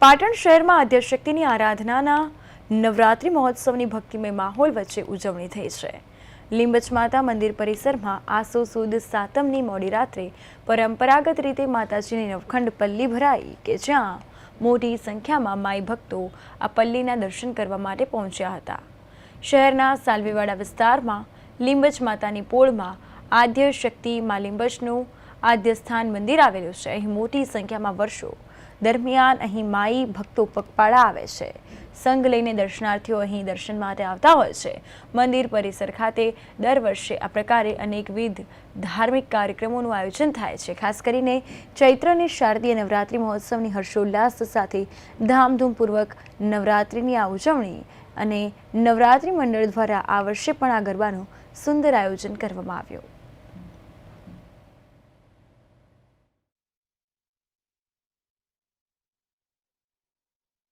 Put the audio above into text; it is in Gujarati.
પાટણ શહેરમાં આદ્યશક્તિની આરાધનાના નવરાત્રિ મહોત્સવની ભક્તિમય માહોલ વચ્ચે ઉજવણી થઈ છે। લીંબચ માતા મંદિર પરિસરમાં આસો સુદ સાતમની મોડી રાત્રે પરંપરાગત રીતે માતાજીની નવખંડ પલ્લી ભરાઈ કે જ્યાં મોટી સંખ્યામાં માઈ ભક્તો આ પલ્લીના દર્શન કરવા માટે પહોંચ્યા હતા। શહેરના સાલવીવાડા વિસ્તારમાં લીંબચ માતાની પોળમાં આદ્યશક્તિ મા લીંબચનું આદ્યસ્થાન મંદિર આવેલું છે। અહીં મોટી સંખ્યામાં વર્ષો દરમિયાન અહીં માઈ ભક્તો પગપાળા આવે છે। સંઘ લઈને દર્શનાર્થીઓ અહીં દર્શન માટે આવતા હોય છે। મંદિર પરિસર ખાતે દર વર્ષે આ પ્રકારે અનેકવિધ ધાર્મિક કાર્યક્રમોનું આયોજન થાય છે। ખાસ કરીને ચૈત્રની શારદીય નવરાત્રિ મહોત્સવની હર્ષોલ્લાસ સાથે ધામધૂમપૂર્વક નવરાત્રિની આ ઉજવણી અને નવરાત્રિ મંડળ દ્વારા આ વર્ષે પણ આ ગરબાનું સુંદર આયોજન કરવામાં આવ્યું।